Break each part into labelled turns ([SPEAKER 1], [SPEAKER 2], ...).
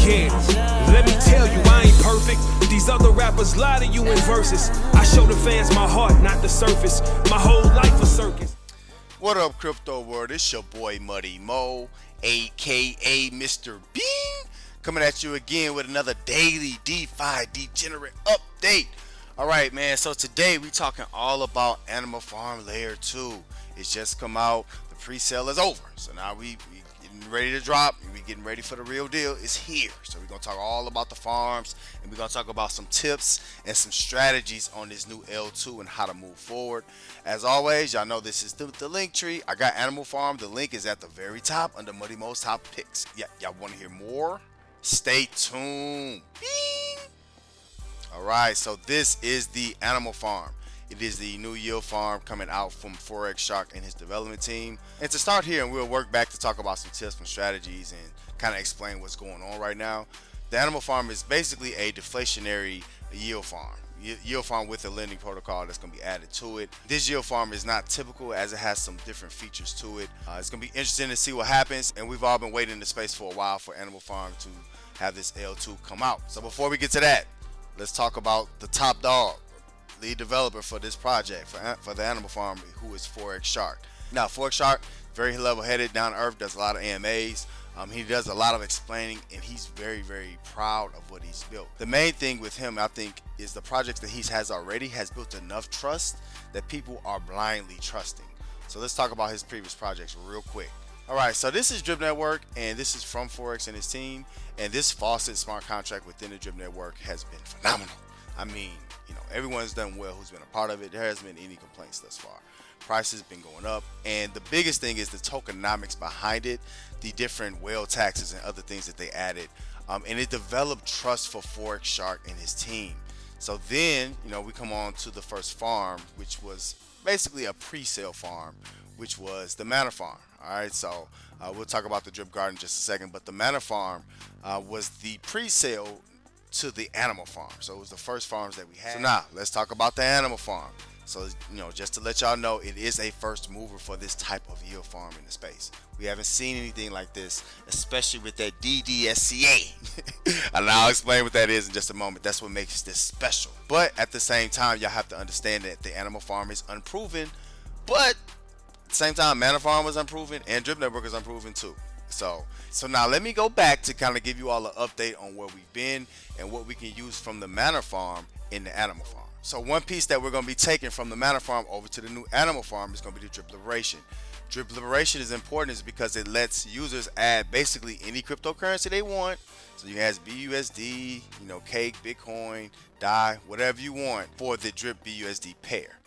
[SPEAKER 1] Yeah, let me tell you, I ain't perfect. These other rappers lie to you in verses. I show the fans my heart, not the surface. My whole life a circus.
[SPEAKER 2] What up, crypto world? It's your boy Muddy Mo, aka Mr. Bean, coming at you again with another daily DeFi degenerate update. Alright, man, so today we talking all about Animal Farm Layer 2. It's just come out, the pre-sale is over. So now we getting ready to drop, and we getting ready for the real deal. It's here. So we're gonna talk all about the farms, and we're gonna talk about some tips and some strategies on this new L2 and how to move forward. As always, y'all know this is the link tree. I got Animal Farm. The link is at the very top under Muddy Mo's top picks. Yeah, y'all want to hear more? Stay tuned. Bing! Alright, so this is the Animal Farm. It is the new yield farm coming out from Forex Shark and his development team. And to start here, and we'll work back to talk about some tips and strategies and kind of explain what's going on right now. The Animal Farm is basically a deflationary yield farm. Yield farm with a lending protocol that's going to be added to it. This yield farm is not typical as it has some different features to it. It's going to be interesting to see what happens, and we've all been waiting in the space for a while for Animal Farm to have this L2 come out. So before we get to that, let's talk about the top dog, lead developer for this project, for the Animal Farm, who is Forex Shark. Now, Forex Shark, very level-headed, down to earth, does a lot of AMAs. He does a lot of explaining, and he's very, very proud of what he's built. The main thing with him, I think, is the projects that he has already has built enough trust that people are blindly trusting. So let's talk about his previous projects real quick. Alright, so this is Drip Network, and this is from Forex and his team, and this Faucet smart contract within the Drip Network has been phenomenal. I mean, everyone's done well who's been a part of it. There hasn't been any complaints thus far. Prices been going up, and the biggest thing is the tokenomics behind it, the different whale taxes and other things that they added, and it developed trust for Forex Shark and his team. So then, we come on to the first farm, which was basically a pre-sale farm, which was the Manor Farm. Alright, so we'll talk about the Drip Garden in just a second, but the Manor Farm was the pre-sale to the Animal Farm. So it was the first farms that we had. So now, let's talk about the Animal Farm. So, just to let y'all know, it is a first mover for this type of yield farm in the space. We haven't seen anything like this, especially with that DDSCA. And I'll explain what that is in just a moment. That's what makes this special. But at the same time, y'all have to understand that the Animal Farm is unproven, but at the same time, Manor Farm was unproven and Drip Network is unproven too. So now let me go back to kind of give you all an update on where we've been and what we can use from the Manor Farm in the Animal Farm. So one piece that we're going to be taking from the Manor Farm over to the new Animal Farm is going to be the Drip Liberation. Drip Liberation is important is because it lets users add basically any cryptocurrency they want. So you has BUSD, Cake, Bitcoin, DAI, whatever you want for the Drip BUSD pair.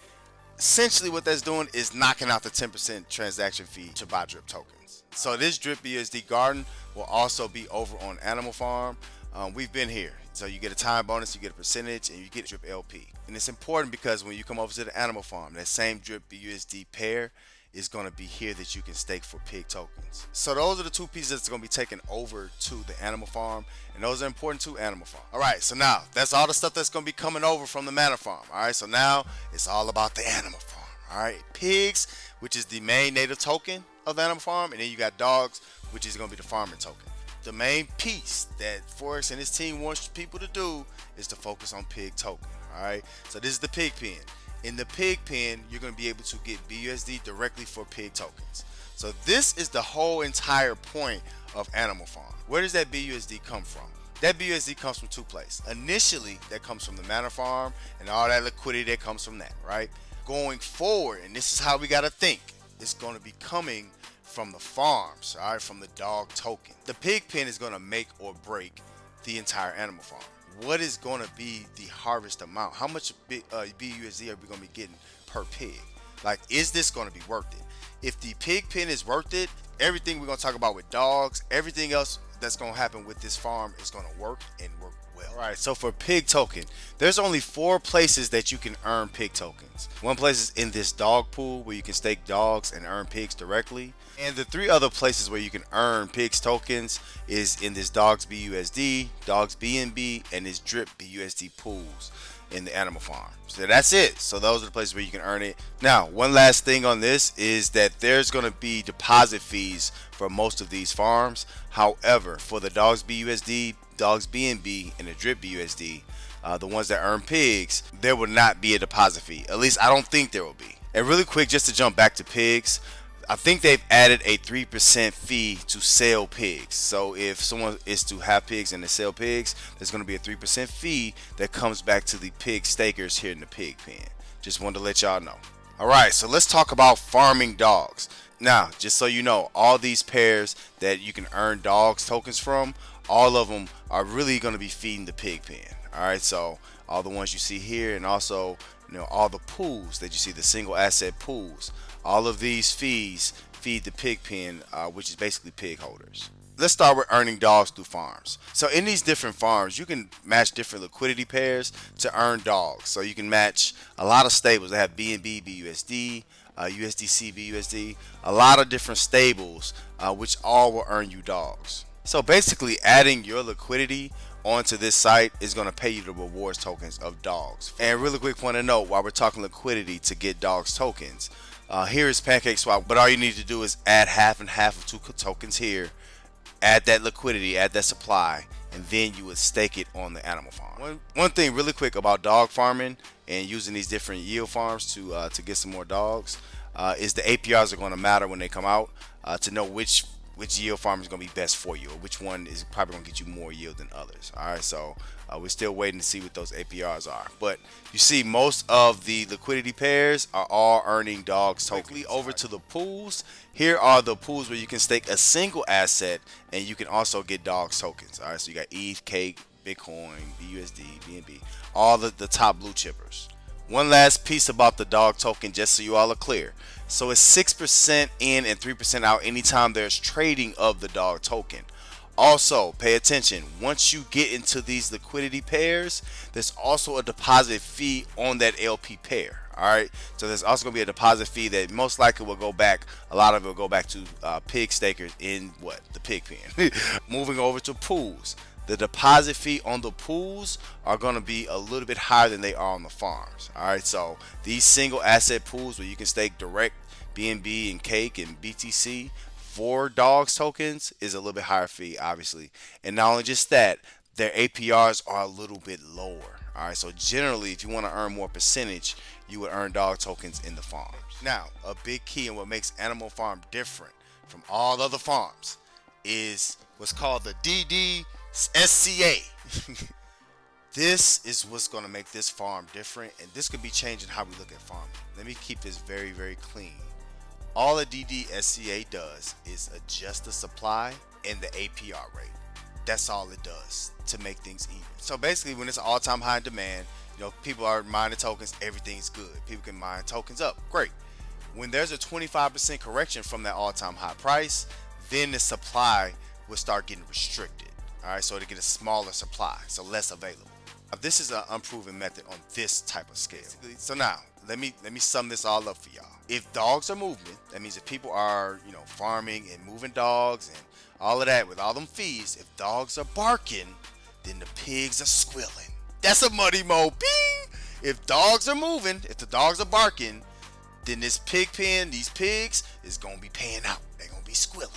[SPEAKER 2] Essentially what that's doing is knocking out the 10% transaction fee to buy Drip tokens. So this Drip BUSD Garden will also be over on Animal Farm. We've been here. So you get a time bonus, you get a percentage, and you get Drip LP. And it's important because when you come over to the Animal Farm, that same Drip BUSD pair is going to be here that you can stake for pig tokens. So those are the two pieces that's going to be taken over to the Animal Farm, and those are important to Animal Farm. Alright, so now that's all the stuff that's going to be coming over from the Manor Farm. Alright, so now it's all about the Animal Farm. Alright, pigs, which is the main native token of the Animal Farm, and then you got dogs, which is going to be the farming token. The main piece that Forex and his team wants people to do is to focus on pig token. Alright, so this is the pig pen. In the pig pen, you're going to be able to get BUSD directly for pig tokens. So this is the whole entire point of Animal Farm. Where does that BUSD come from? That BUSD comes from two places. Initially, that comes from the Manor Farm and all that liquidity that comes from that, right? Going forward, and this is how we got to think, it's going to be coming from the farms, all right, from the dog token. The pig pen is going to make or break the entire Animal Farm. What is going to be the harvest amount? How much BUSD are we going to be getting per pig? Like, is this going to be worth it? If the pig pen is worth it, everything we're going to talk about with dogs, everything else that's going to happen with this farm is going to work and work well. All right, so for pig token, there's only 4 places that you can earn pig tokens. One place is in this dog pool where you can stake dogs and earn pigs directly. And the 3 other places where you can earn pigs tokens is in this dogs BUSD, dogs BNB, and this drip BUSD pools in the Animal Farm. So that's it. So those are the places where you can earn it. Now, one last thing on this is that there's going to be deposit fees for most of these farms. However, for the dogs BUSD, dogs BNB and the drip BUSD, the ones that earn pigs, there will not be a deposit fee. At least I don't think there will be. And really quick, just to jump back to pigs, I think they've added a 3% fee to sell pigs. So if someone is to have pigs and to sell pigs, there's going to be a 3% fee that comes back to the pig stakers here in the pig pen. Just wanted to let y'all know. Alright, so let's talk about farming dogs. Now, just so you know, all these pairs that you can earn dogs tokens from, all of them are really going to be feeding the pig pen. Alright, so all the ones you see here, and also all the pools that you see, the single asset pools, all of these fees feed the pig pen, which is basically pig holders. Let's start with earning dogs through farms. So in these different farms, you can match different liquidity pairs to earn dogs. So you can match a lot of stables that have BNB, BUSD, USDC, BUSD, a lot of different stables, which all will earn you dogs. So basically, adding your liquidity onto this site is going to pay you the rewards tokens of dogs. And really quick point to note, while we're talking liquidity to get dogs tokens, here is PancakeSwap, but all you need to do is add half and half of 2 tokens here, add that liquidity, add that supply, and then you would stake it on the animal farm. One thing really quick about dog farming and using these different yield farms to get some more dogs is the APRs are going to matter when they come out to know which yield farm is going to be best for you, or which one is probably going to get you more yield than others. Alright, so we're still waiting to see what those APRs are, but you see most of the liquidity pairs are all earning dogs tokens. Over to the pools, here are the pools where you can stake a single asset and you can also get dogs tokens. Alright, so you got ETH, Cake, Bitcoin, BUSD, BNB, all the top blue chippers. One last piece about the dog token, just so you all are clear. So it's 6% in and 3% out anytime there's trading of the dog token. Also, pay attention, once you get into these liquidity pairs, there's also a deposit fee on that LP pair. Alright, so there's also going to be a deposit fee that most likely will go back, a lot of it will go back to pig stakers in the pig pen. Moving over to pools. The deposit fee on the pools are going to be a little bit higher than they are on the farms. Alright, so these single asset pools where you can stake direct BNB and Cake and BTC for dogs tokens is a little bit higher fee, obviously. And not only just that, their APRs are a little bit lower. Alright, so generally if you want to earn more percentage, you would earn dog tokens in the farms. Now, a big key in what makes Animal Farm different from all other farms is what's called the DDSCA. This is what's going to make this farm different, and this could be changing how we look at farming. Let me keep this very, very clean. All a DDSCA does is adjust the supply and the APR rate. That's all it does to make things even. So basically, when it's an all-time high in demand, people are mining tokens, everything's good. People can mine tokens up, great. When there's a 25% correction from that all-time high price, then the supply will start getting restricted. Alright, so to get a smaller supply, so less available. This is an unproven method on this type of scale. So now, let me sum this all up for y'all. If dogs are moving, that means if people are, farming and moving dogs and all of that with all them fees, if dogs are barking, then the pigs are squealing. That's a money mo. Bing! If dogs are moving, if the dogs are barking, then this pig pen, these pigs, is gonna be paying out. They're gonna be squealing.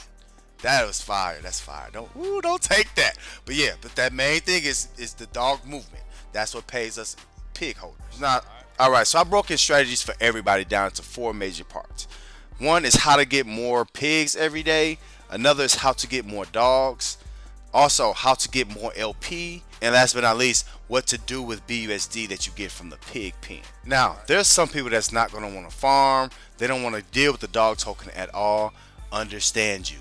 [SPEAKER 2] That was fire. That's fire. Don't take that. But yeah, but that main thing is the dog movement. That's what pays us pig holders. Now, all right. So I broke in strategies for everybody down to 4 major parts. One is how to get more pigs every day. Another is how to get more dogs. Also, how to get more LP. And last but not least, what to do with BUSD that you get from the pig pen. Now, there's some people that's not going to want to farm. They don't want to deal with the dog token at all. Understand you.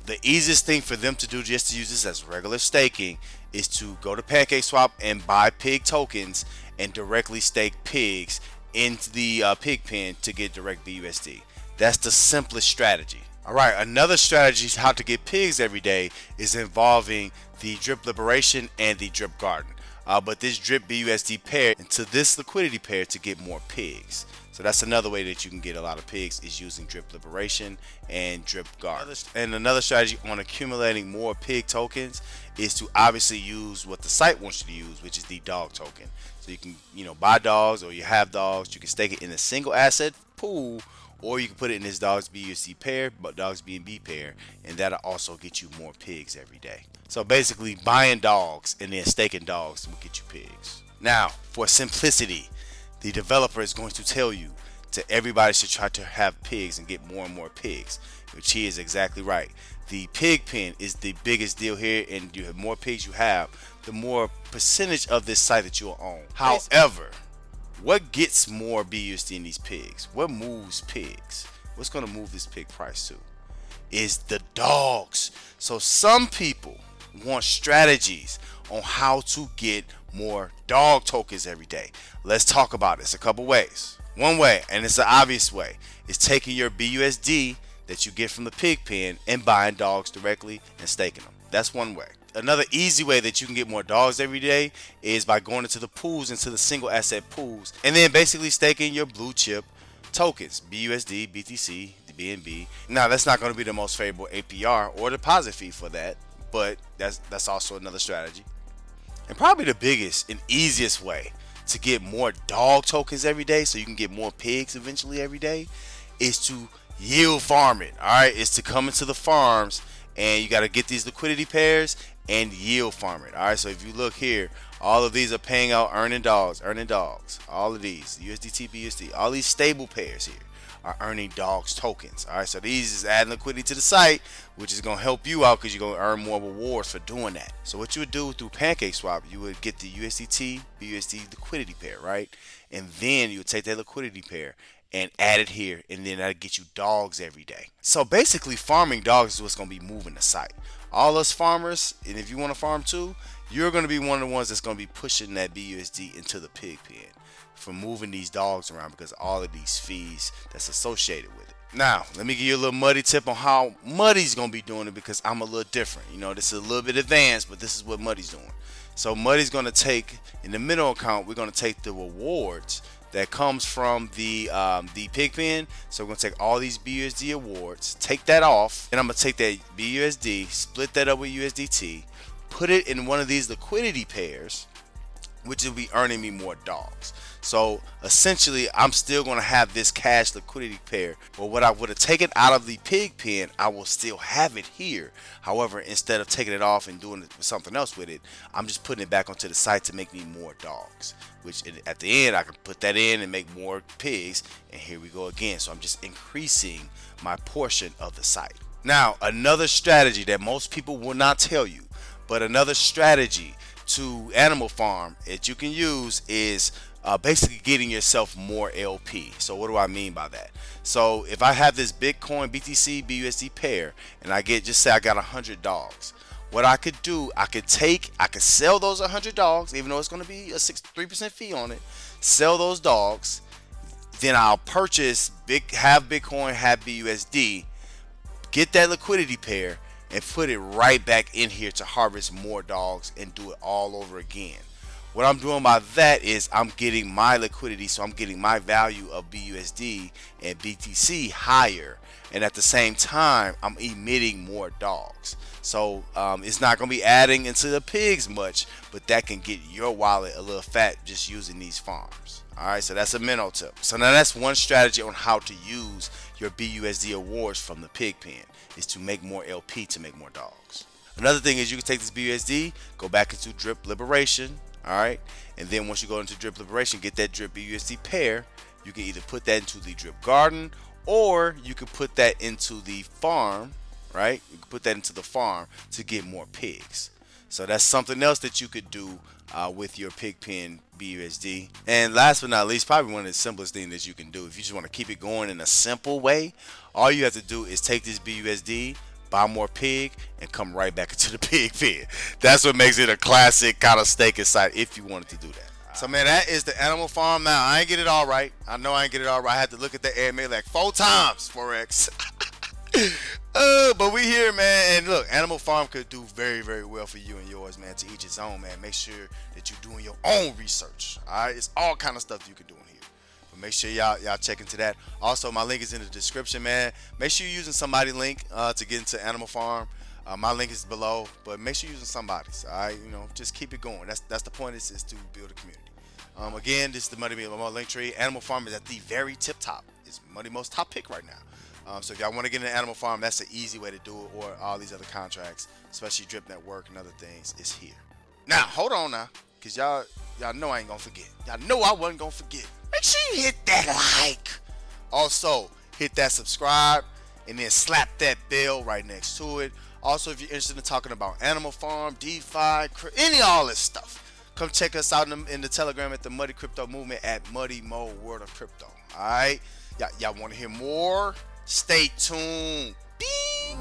[SPEAKER 2] The easiest thing for them to do, just to use this as regular staking, is to go to PancakeSwap and buy pig tokens and directly stake pigs into the pig pen to get direct BUSD. That's the simplest strategy. Alright, another strategy how to get pigs every day is involving the drip liberation and the drip garden. But this drip BUSD pair into this liquidity pair to get more pigs. So that's another way that you can get a lot of pigs, is using drip liberation and drip garden. And another strategy on accumulating more pig tokens is to obviously use what the site wants you to use, which is the dog token. So you can, buy dogs, or you have dogs, you can stake it in a single asset pool, or you can put it in this dogs BUSD pair, but dogs BNB pair, and that'll also get you more pigs every day. So basically, buying dogs and then staking dogs will get you pigs. Now, for simplicity, the developer is going to tell you to everybody should try to have pigs and get more and more pigs, which he is exactly right. The pig pen is the biggest deal here, and you have more pigs you have, the more percentage of this site that you'll own. However, what gets more BUSD in these pigs? What moves pigs? What's going to move this pig price to? Is the dogs. So some people want strategies on how to get more dog tokens every day. Let's talk about this a couple ways. One way, and it's an obvious way, is taking your BUSD that you get from the pig pen and buying dogs directly and staking them. That's one way. Another easy way that you can get more dogs every day is by going into the pools, into the single asset pools, and then basically staking your blue chip tokens, BUSD, BTC, the BNB. Now, that's not going to be the most favorable APR or deposit fee for that, but that's also another strategy. And probably the biggest and easiest way to get more dog tokens every day, so you can get more pigs eventually every day, is to yield farm it. All right, it's to come into the farms, and you got to get these liquidity pairs and yield farm it. All right, so if you look here, all of these are paying out earning dogs. All of these USDT, BUSD, all these stable pairs here are earning dogs tokens. All right, so these is adding liquidity to the site, which is going to help you out because you're going to earn more rewards for doing that. So what you would do through PancakeSwap, you would get the USDT, BUSD liquidity pair, right? And then you would take that liquidity pair and add it here, and then that'll get you dogs every day. So basically, farming dogs is what's going to be moving the site. All us farmers, and if you want to farm too, you're going to be one of the ones that's going to be pushing that BUSD into the pig pen for moving these dogs around, because all of these fees that's associated with it. Now, let me give you a little Muddy tip on how Muddy's going to be doing it, because I'm a little different. You know, this is a little bit advanced, but this is what Muddy's doing. So Muddy's going to take, in the middle account, we're going to take the rewards that comes from the pig pen. So we're going to take all these BUSD awards, take that off, and I'm going to take that BUSD, split that up with USDT, put it in one of these liquidity pairs, which will be earning me more dogs. So essentially, I'm still going to have this cash liquidity pair, but what I would have taken out of the pig pen, I will still have it here. However, instead of taking it off and doing something else with it, I'm just putting it back onto the site to make me more dogs, which at the end, I can put that in and make more pigs, and here we go again. So I'm just increasing my portion of the site. Now, another strategy that most people will not tell you, but another strategy to animal farm that you can use is basically getting yourself more LP. So what do I mean by that? So if I have this Bitcoin BTC BUSD pair, and I get, just say I got 100 dogs, what I could do, I could sell those 100 dogs, even though it's going to be a 3% fee on it. Sell those dogs, then I'll purchase have Bitcoin, have BUSD, get that liquidity pair, and put it right back in here to harvest more dogs and do it all over again. What I'm doing by that is I'm getting my liquidity, so I'm getting my value of BUSD and BTC higher, and at the same time I'm emitting more dogs. So it's not going to be adding into the pigs much, but that can get your wallet a little fat just using these farms. Alright, so that's a mental tip. So now that's one strategy on how to use your BUSD awards from the pig pen, is to make more LP to make more dogs. Another thing is you can take this BUSD, go back into Drip Liberation, alright, and then once you go into Drip Liberation, get that Drip BUSD pair, you can either put that into the Drip Garden, or you can put that into the farm, right? You can put that into the farm to get more pigs. So that's something else that you could do with your pig pen BUSD. And last but not least, probably one of the simplest things that you can do, if you just want to keep it going in a simple way, all you have to do is take this BUSD, buy more pig, and come right back into the pig pen. That's what makes it a classic kind of staking site if you wanted to do that. So man, that is the animal farm. Now I ain't get it all right. I know I ain't get it all right. I had to look at the AMA like 4 times, Forex. But we here, man, and look, animal farm could do very, very well for you and yours, man. To each his own, man. Make sure that you're doing your own research. All right, it's all kind of stuff you can do in here. But make sure y'all check into that. Also, my link is in the description, man. Make sure you're using somebody's link to get into animal farm. My link is below, but make sure you're using somebody's. All right, you know, just keep it going. That's the point. Is to build a community. Again, this is the Money Link Tree. Animal farm is at the very tip top is Money Mo's top pick right now. So if y'all want to get into Animal Farm, that's the easy way to do it, or all these other contracts, especially Drip Network and other things, is here. Now, hold on now, because y'all know I ain't going to forget. Y'all know I wasn't going to forget. Make sure you hit that like. Also, hit that subscribe, and then slap that bell right next to it. Also, if you're interested in talking about Animal Farm, DeFi, any of all this stuff, come check us out in the Telegram at the Muddy Crypto Movement at Muddy Mo World of Crypto. All right, y'all want to hear more? Stay tuned. Bing.